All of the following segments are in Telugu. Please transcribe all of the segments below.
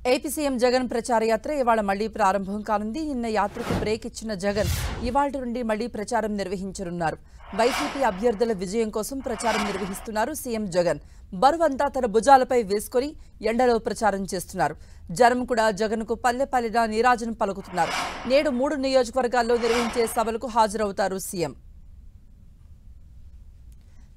ఏపీ సీఎం జగన్ ప్రచార యాత్ర ఇవాళ మళ్లీ ప్రారంభం కానుంది. నిన్న యాత్రకు బ్రేక్ ఇచ్చిన జగన్ ఇవాళ్టి నుండి మళ్లీ ప్రచారం నిర్వహించనున్నారు. వైసీపీ అభ్యర్థుల విజయం కోసం ప్రచారం నిర్వహిస్తున్నారు సీఎం జగన్. బరువంతా తన భుజాలపై వేసుకుని ఎండలో ప్రచారం చేస్తున్నారు. జనం కూడా జగన్కు పల్లెపల్లిన నీరాజనం పలుకుతున్నారు. నేడు 3 నియోజకవర్గాల్లో నిర్వహించే సభలకు హాజరవుతారు సీఎం.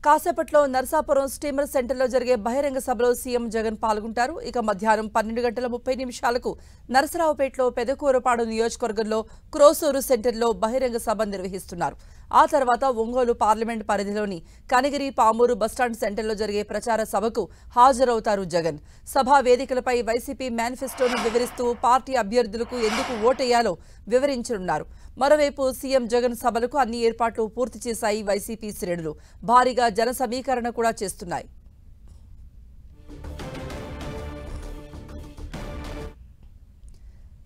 కాసేపట్లో నర్సాపురం స్టీమర్ సెంటర్లో జరిగే బహిరంగ సభలో సీఎం జగన్ పాల్గొంటారు. ఇక మధ్యాహ్నం 12:30 నరసరావుపేటలో పెదకూరపాడు నియోజకవర్గంలో క్రోసూరు సెంటర్లో బహిరంగ సభ నిర్వహిస్తున్నారు. ఆ తర్వాత ఒంగోలు పార్లమెంట్ పరిధిలోని కనిగిరి పామూరు బస్టాండ్ సెంటర్లో జరిగే ప్రచార సభకు హాజరవుతారు జగన్. సభా వేదికలపై వైసీపీ మేనిఫెస్టోను వివరిస్తూ పార్టీ అభ్యర్థులకు ఎందుకు ఓటేయాలో వివరించనున్నారు. మరోవైపు సీఎం జగన్ సభలకు అన్ని ఏర్పాట్లు పూర్తి చేశాయి వైసీపీ శ్రేణులు. భారీగా జన సమీకరణ కూడా చేస్తున్నాయి.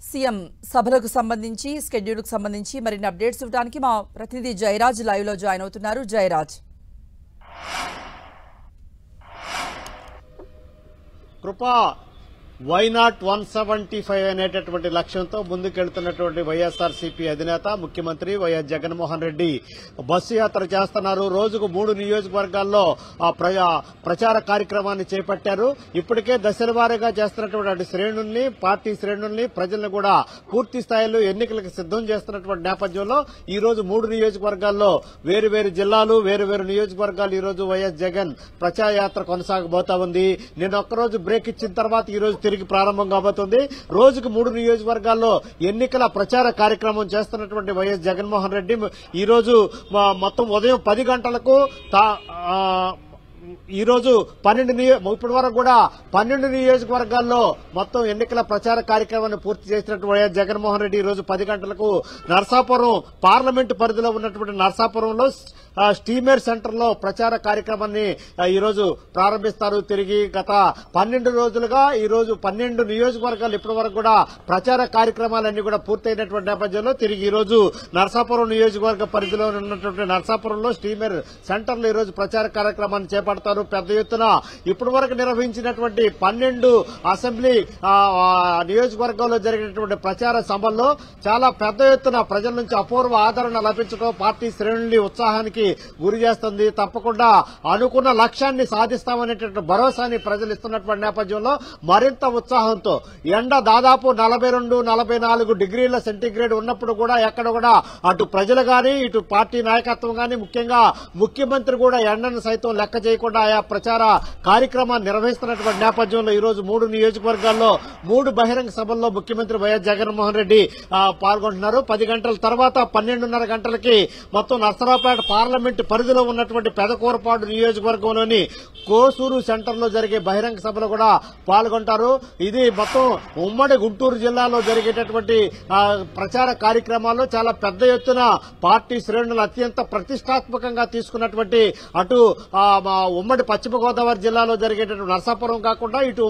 సీఎం సభలకు సంబంధించి స్కెడ్యూల్కు సంబంధించి మరిన్ని అప్డేట్స్ ఇవ్వడానికి మా ప్రతినిధి జయరాజ్ లైవ్ లో జాయిన్ అవుతున్నారు. జయరాజ్, కృపా వైనాట్ 175 అనేటటువంటి లక్ష్యంతో ముందుకెళ్తున్నటువంటి వైఎస్ఆర్సీపీ అధినేత ముఖ్యమంత్రి వైఎస్ జగన్మోహన్ రెడ్డి బస్సు యాత్ర చేస్తున్నారు. రోజుకు 3 నియోజకవర్గాల్లో ప్రచార కార్యక్రమాన్ని చేపట్టారు. ఇప్పటికే దశల వారీగా చేస్తున్నటువంటి శ్రేణుల్ని, పార్టీ శ్రేణుల్ని, ప్రజలను కూడా పూర్తి స్థాయిలో ఎన్నికలకు సిద్దం చేస్తున్నటువంటి నేపథ్యంలో ఈ రోజు 3 నియోజకవర్గాల్లో వేరు జిల్లాలు, వేరు నియోజకవర్గాలు ఈ రోజు వైఎస్ జగన్ ప్రచార యాత్ర కొనసాగబోతా ఉంది. నిన్న ఒక్కరోజు బ్రేక్ ఇచ్చిన తర్వాత ఈ రోజు తిరిగి ప్రారంభం కాబోతుంది. రోజుకు 3 నియోజకవర్గాల్లో ఎన్నికల ప్రచార కార్యక్రమం చేస్తున్నటువంటి వైఎస్ జగన్మోహన్ రెడ్డి ఈ రోజు మొత్తం ఉదయం 10 గంటలకు ఈ రోజు ఇప్పటి వరకు కూడా 12 నియోజకవర్గాల్లో మొత్తం ఎన్నికల ప్రచార కార్యక్రమాన్ని పూర్తి చేసినటువంటి వైఎస్ జగన్మోహన్ రెడ్డి ఈ రోజు 10 గంటలకు నర్సాపురం పార్లమెంటు పరిధిలో ఉన్నటువంటి నర్సాపురంలో స్టీమర్ సెంటర్ లో ప్రచార కార్యక్రమాన్ని ఈ రోజు ప్రారంభిస్తారు. తిరిగి గత 12 రోజులుగా ఈ రోజు 12 నియోజకవర్గాలు ఇప్పటి వరకు కూడా ప్రచార కార్యక్రమాలన్నీ కూడా పూర్తయినటువంటి నేపథ్యంలో తిరిగి ఈ రోజు నర్సాపురం నియోజకవర్గ పరిధిలో ఉన్నటువంటి నర్సాపురంలో స్టీమర్ సెంటర్ లో ఈ రోజు ప్రచార కార్యక్రమాన్ని చేపడతారు. పెద్ద ఎత్తున ఇప్పటి వరకు నిర్వహించినటువంటి 12 అసెంబ్లీ నియోజకవర్గాల్లో జరిగినటువంటి ప్రచార సభల్లో చాలా పెద్ద ఎత్తున ప్రజల నుంచి అపూర్వ ఆదరణ లభించడం పార్టీ శ్రేణుల్ని ఉత్సాహానికి గురి చేస్తుంది. తప్పకుండా అనుకున్న లక్ష్యాన్ని సాధిస్తామనేటువంటి భరోసాని ప్రజలు ఇస్తున్నటువంటి నేపథ్యంలో మరింత ఉత్సాహంతో ఎండ దాదాపు 42-44 డిగ్రీల సెంటీగ్రేడ్ ఉన్నప్పుడు కూడా ఎక్కడ కూడా అటు ప్రజలు గాని ఇటు పార్టీ నాయకత్వం గాని ముఖ్యంగా ముఖ్యమంత్రి కూడా ఎండను సైతం లెక్క చేయకుండా ఆయా ప్రచార కార్యక్రమాన్ని నిర్వహిస్తున్నటువంటి నేపథ్యంలో ఈ రోజు 3 నియోజకవర్గాల్లో 3 బహిరంగ సభల్లో ముఖ్యమంత్రి వైఎస్ జగన్మోహన్ రెడ్డి పాల్గొంటున్నారు. 10 గంటల తర్వాత 12:30 గంటలకి మొత్తం నర్సరావుపేట పార్లమెంటు పరిధిలో ఉన్నటువంటి పెదకూరపాడు నియోజకవర్గంలోని కోసూరు సెంటర్ లో జరిగే బహిరంగ సభలో కూడా పాల్గొంటారు. ఇది మొత్తం ఉమ్మడి గుంటూరు జిల్లాలో జరిగేటటువంటి ప్రచార కార్యక్రమాల్లో చాలా పెద్ద ఎత్తున పార్టీ శ్రేణులు అత్యంత ప్రతిష్టాత్మకంగా తీసుకున్నటువంటి అటు ఉమ్మడి పశ్చిమ గోదావరి జిల్లాలో జరిగేటటువంటి నర్సాపురం కాకుండా ఇటు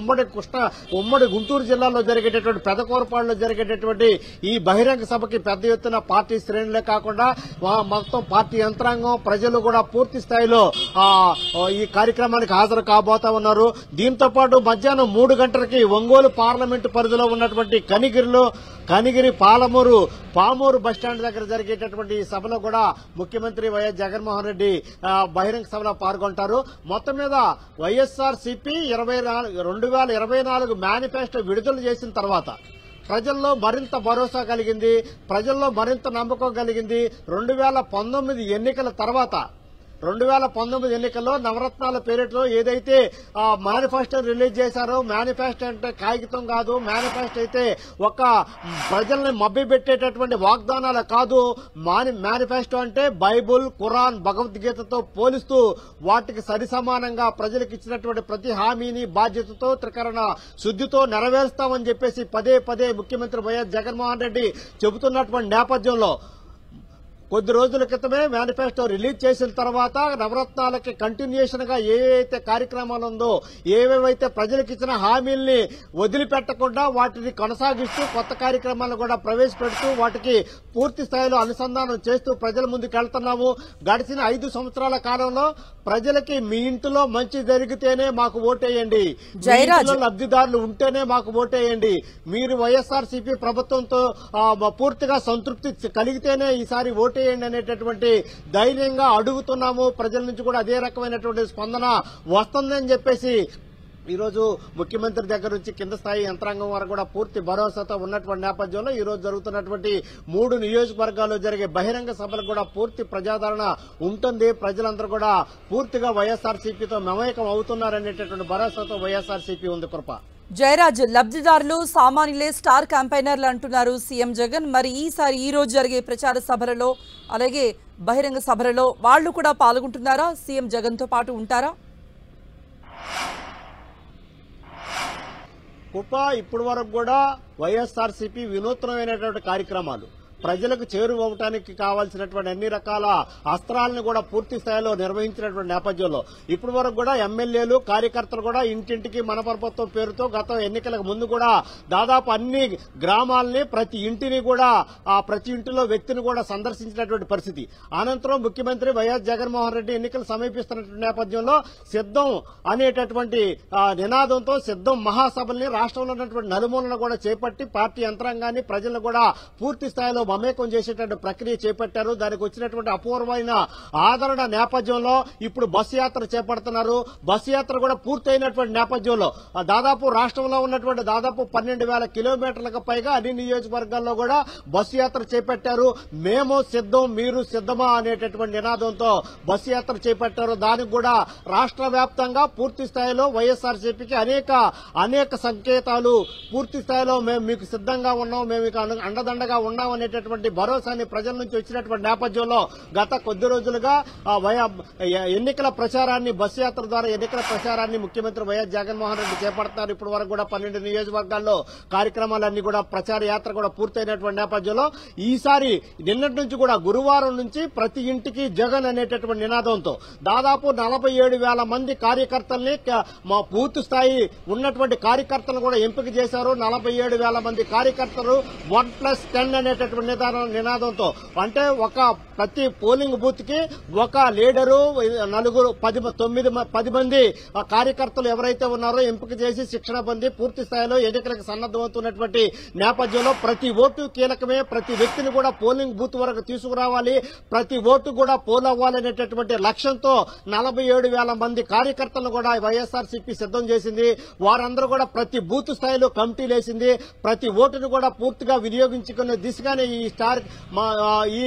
ఉమ్మడి గుంటూరు జిల్లాలో జరిగేటటువంటి పెదకూరపాడులో జరిగేటటువంటి ఈ బహిరంగ సభకి పెద్ద ఎత్తున పార్టీ శ్రేణులే కాకుండా మొత్తం పార్టీ యంత్రాంగం ప్రజలు కూడా పూర్తి స్థాయిలో ఈ కార్యక్రమానికి హాజరు కాబోతా ఉన్నారు. దీంతో పాటు మధ్యాహ్నం 3 గంటలకి ఒంగోలు పార్లమెంటు పరిధిలో ఉన్నటువంటి కనిగిరి పామూరు బస్టాండ్ దగ్గర జరిగేటటువంటి ఈ సభలో కూడా ముఖ్యమంత్రి వైఎస్ జగన్మోహన్ రెడ్డి బహిరంగ సభలో పాల్గొంటారు. మొత్తం మీద వైఎస్ఆర్సీపీ 2024 మేనిఫెస్టో విడుదల చేసిన తర్వాత ప్రజల్లో మరింత భరోసా కలిగింది, ప్రజల్లో మరింత నమ్మకం కలిగింది. 2019 ఎన్నికల తర్వాత 2019 ఎన్నికల్లో నవరత్నాల పేరిట్లో ఏదైతే మేనిఫెస్టో రిలీజ్ చేశారో, మేనిఫెస్టో అంటే కాగితం కాదు, మేనిఫెస్టో అయితే ఒక ప్రజల్ని మభ్యపెట్టేటటువంటి వాగ్దానాలు కాదు. మేనిఫెస్టో అంటే బైబుల్, ఖురాన్, భగవద్గీతతో పోలిస్తూ వాటికి సరిసమానంగా ప్రజలకు ఇచ్చినటువంటి ప్రతి హామీని బాధ్యతతో త్రికరణ శుద్ధితో నెరవేరుస్తామని చెప్పేసి పదే ముఖ్యమంత్రి వైఎస్ జగన్మోహన్ రెడ్డి చెబుతున్నటువంటి నేపథ్యంలో కొద్ది రోజుల క్రితమే మేనిఫెస్టో రిలీజ్ చేసిన తర్వాత నవరత్నాలకి కంటిన్యూషన్ గా ఏవైతే కార్యక్రమాలు ఉందో, ఏవేవైతే ప్రజలకు ఇచ్చిన హామీల్ని వదిలిపెట్టకుండా వాటిని కొనసాగిస్తూ కొత్త కార్యక్రమాలను కూడా ప్రవేశపెడుతూ వాటికి పూర్తి స్థాయిలో అనుసంధానం చేస్తూ ప్రజల ముందుకు వెళ్తున్నాము. గడిచిన 5 సంవత్సరాల కాలంలో ప్రజలకి మీ ఇంటిలో మంచి జరిగితేనే మాకు ఓటేయండి, మీ ఇంటిలో లబ్ధిదారులు ఉంటేనే మాకు ఓటేయండి, మీరు వైఎస్ఆర్సీపీ ప్రభుత్వంతో పూర్తిగా సంతృప్తి కలిగితేనే ఈసారి ఓటేయండి అనేటటువంటి ధైర్యంగా అడుగుతున్నాము. ప్రజల నుంచి కూడా అదే రకమైనటువంటి స్పందన వస్తుందని చెప్పేసి ఈరోజు ముఖ్యమంత్రి దగ్గర నుంచి కింద స్థాయి యంత్రాంగం వరకు కూడా పూర్తి భరోసాతో ఉన్నటువంటి నేపథ్యంలో ఈ రోజు జరుగుతున్నటువంటి 3 నియోజకవర్గాల్లో జరిగే బహిరంగ సభలకు కూడా పూర్తి ప్రజాదరణ ఉంటుంది. ప్రజలందరూ కూడా పూర్తిగా వైఎస్ఆర్సీపీతో మమేకం అవుతున్నారనేటటువంటి భరోసాతో వైఎస్ఆర్సీపీ ఉంది. కృప జయరాజ్, లబ్ధిదారులు సామాన్యులే స్టార్ క్యాంపెయినర్లు అంటున్నారు సీఎం జగన్. మరి ఈ రోజు జరిగే ప్రచార సభలలో అలాగే బహిరంగ సభలలో వాళ్లు కూడా పాల్గొంటున్నారా? సీఎం జగన్ తో పాటు ఉంటారా? ఇప్పటి వరకు కూడా వైఎస్ఆర్సీపీ వినూత్నమైనటువంటి కార్యక్రమాలు ప్రజలకు చేరువవటానికి కావాల్సినటువంటి అన్ని రకాల అస్త్రాలను కూడా పూర్తి స్థాయిలో నిర్వహించినటువంటి నేపథ్యంలో ఇప్పటి వరకు కూడా ఎమ్మెల్యేలు కార్యకర్తలు కూడా ఇంటింటికి మన ప్రభుత్వం పేరుతో గత ఎన్నికలకు ముందు కూడా దాదాపు అన్ని గ్రామాలని ప్రతి ఇంటిని కూడా ప్రతి ఇంటిలో వ్యక్తిని కూడా సందర్శించినటువంటి పరిస్థితి. అనంతరం ముఖ్యమంత్రి వైఎస్ జగన్మోహన్ రెడ్డి ఎన్నికలు సమీపిస్తున్నటువంటి నేపథ్యంలో సిద్ధం అనేటటువంటి నినాదంతో సిద్ధం మహాసభల్ని రాష్ట్రంలో ఉన్నటువంటి నలుమూలను కూడా చేపట్టి పార్టీ యంత్రాంగాన్ని ప్రజలను కూడా పూర్తి స్థాయిలో మమేకం చేసేటువంటి ప్రక్రియ చేపట్టారు. దానికి వచ్చినటువంటి అపూర్వమైన ఆదరణ నేపథ్యంలో ఇప్పుడు బస్సు యాత్ర చేపడుతున్నారు. బస్సు యాత్ర కూడా పూర్తయినటువంటి నేపథ్యంలో దాదాపు రాష్ట్రంలో ఉన్నటువంటి దాదాపు 12,000 కిలోమీటర్లకు పైగా అన్ని నియోజకవర్గాల్లో కూడా బస్సు యాత్ర చేపట్టారు. మేము సిద్ధం, మీరు సిద్ధమా అనేటటువంటి నినాదంతో బస్సు యాత్ర చేపట్టారు. దానికి కూడా రాష్ట్ర వ్యాప్తంగా పూర్తి స్థాయిలో వైఎస్ఆర్సీపీకి అనేక సంకేతాలు పూర్తి స్థాయిలో మేము మీకు సిద్ధంగా ఉన్నాం, మేము మీకు అండదండగా ఉన్నాం అనేటటువంటి భరోసాని ప్రజల నుంచి వచ్చినటువంటి నేపథ్యంలో గత కొద్ది రోజులుగా ఎన్నికల ప్రచారాన్ని బస్సు యాత్ర ద్వారా ఎన్నికల ప్రచారాన్ని ముఖ్యమంత్రి వైఎస్ జగన్మోహన్ రెడ్డి చేపడతారు. ఇప్పటి వరకు కూడా 12 నియోజకవర్గాల్లో కార్యక్రమాలన్నీ కూడా ప్రచార యాత్ర కూడా పూర్తయినటువంటి నేపథ్యంలో ఈసారి నిన్నటి నుంచి కూడా గురువారం నుంచి ప్రతి ఇంటికి జగన్ అనేటటువంటి నినాదంతో దాదాపు 47,000 మంది కార్యకర్తల్ని మా బూత్ స్థాయి ఉన్నటువంటి కార్యకర్తలను కూడా ఎంపిక చేశారు. 47,000 మంది కార్యకర్తలు 1+10 అనేటటువంటి నినాదంతో అంటే ప్రతి పోలింగ్ బూత్ కి ఒక లీడరు 10 మంది కార్యకర్తలు ఎవరైతే ఉన్నారో ఎంపిక చేసి శిక్షణ పొంది పూర్తి స్థాయిలో ఎన్నికలకు సన్నద్దమవుతున్నటువంటి నేపథ్యంలో ప్రతి ఓటు కీలకమే, ప్రతి వ్యక్తిని కూడా పోలింగ్ బూత్ వరకు తీసుకురావాలి, ప్రతి ఓటు కూడా పోల్ అవ్వాలనేటటువంటి లక్ష్యంతో 47,000 మంది కార్యకర్తలను కూడా వైఎస్ఆర్సీపీ సిద్ధం చేసింది. వారందరూ కూడా ప్రతి బూత్ స్థాయిలో కమిటీలు వేసింది. ప్రతి ఓటును కూడా పూర్తిగా వినియోగించుకునే దిశగానే ఈ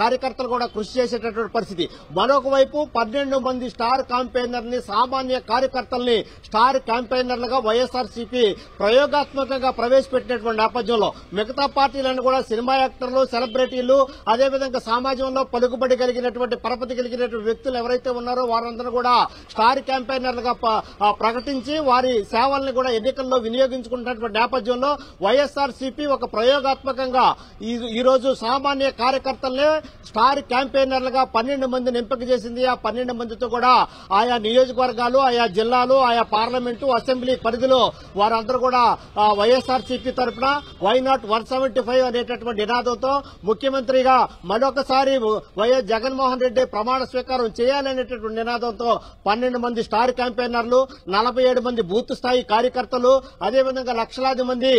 కార్యకర్తలు కూడా కృషి చేసేటటువంటి పరిస్థితి. మరొక వైపు 12 మంది స్టార్ క్యాంపెయినర్ ని సామాన్య కార్యకర్తల్ని స్టార్ క్యాంపెయినర్లుగా వైఎస్ఆర్సీపీ ప్రయోగాత్మకంగా ప్రవేశపెట్టినటువంటి నేపథ్యంలో మిగతా పార్టీలను కూడా సినిమా యాక్టర్లు, సెలబ్రిటీలు, అదేవిధంగా సమాజంలో పలుకుబడి కలిగినటువంటి పరపతి కలిగినటువంటి వ్యక్తులు ఎవరైతే ఉన్నారో వారందరూ కూడా స్టార్ క్యాంపెయినర్లుగా ప్రకటించి వారి సేవల్ని కూడా ఎన్నికల్లో వినియోగించుకున్నటువంటి నేపథ్యంలో వైఎస్ఆర్సీపీ ఒక ప్రయోగాత్మకంగా ఈ రోజు సామాన్య కార్యకర్తలనే స్టార్ క్యాంపెయినర్లుగా 12 మందిని ఎంపిక చేసింది. ఆ 12 మందితో కూడా ఆయా నియోజకవర్గాలు, ఆయా జిల్లాలు, ఆయా పార్లమెంటు, అసెంబ్లీ పరిధిలో వారందరూ కూడా వైఎస్ఆర్సీపీ తరఫున వైనాట్ 175 అనేటటువంటి నినాదంతో ముఖ్యమంత్రిగా మరొకసారి వైఎస్ జగన్మోహన్ రెడ్డి ప్రమాణ స్వీకారం చేయాలనేటటువంటి నినాదంతో 12 మంది స్టార్ క్యాంపెయినర్లు, 47 మంది బూత్ స్థాయి కార్యకర్తలు, అదేవిధంగా లక్షలాది మంది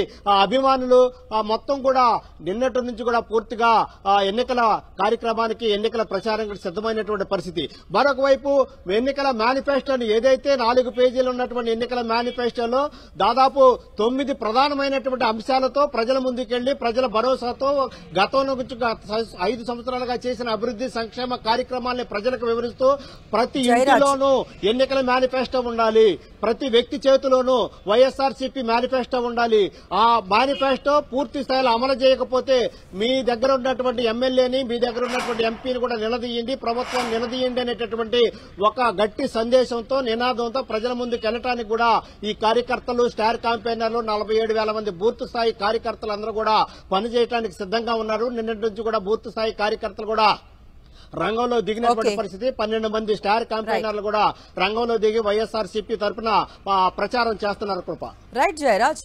అభిమానులు మొత్తం కూడా నిన్నటి నుంచి కూడా పూర్తిగా ఎన్నికల కార్యక్రమానికి ఎన్నికల ప్రచారానికి సిద్దమైనటువంటి పరిస్థితి. మరొక వైపు ఎన్నికల మేనిఫెస్టోని ఏదైతే 4 పేజీలు ఉన్నటువంటి ఎన్నికల మేనిఫెస్టోలో దాదాపు 9 ప్రధానమైనటువంటి అంశాలతో ప్రజల ముందుకెళ్లి ప్రజల భరోసాతో గతంలో నుంచి 5 సంవత్సరాలుగా చేసిన అభివృద్ధి సంక్షేమ కార్యక్రమాల్ని ప్రజలకు వివరిస్తూ ప్రతి ఇంటిలోనూ ఎన్నికల మేనిఫెస్టో ఉండాలి, ప్రతి వ్యక్తి చేతిలోనూ వైఎస్ఆర్సీపీ మేనిఫెస్టో ఉండాలి. ఆ మేనిఫెస్టో పూర్తి స్థాయిలో అమలు చేయకపోతే మీ దగ్గర ఉన్నటువంటి ఎమ్మెల్యేని, మీ దగ్గర ఉన్నటువంటి ఎంపీని కూడా నిలదీయండి, ప్రభుత్వం నిలదీయండి అనేటటువంటి ఒక గట్టి సందేశంతో, నినాదంతో ప్రజల ముందుకు వెళ్ళటానికి కూడా ఈ కార్యకర్తలు, స్టార్ క్యాంపెయినర్లు, 47,000 మంది బూత్ స్థాయి కార్యకర్తలు అందరూ కూడా పనిచేయడానికి సిద్ధంగా ఉన్నారు. నిన్నటి నుంచి కూడా బూత్ స్థాయి కార్యకర్తలు కూడా రంగంలో దిగినటువంటి పరిస్థితి. 12 మంది స్టార్ క్యాంపెయినర్లు కూడా రంగంలో దిగి వైఎస్ఆర్సీపీ తరఫున ప్రచారం చేస్తున్నారు. కృప. రైట్ జయరాజ్.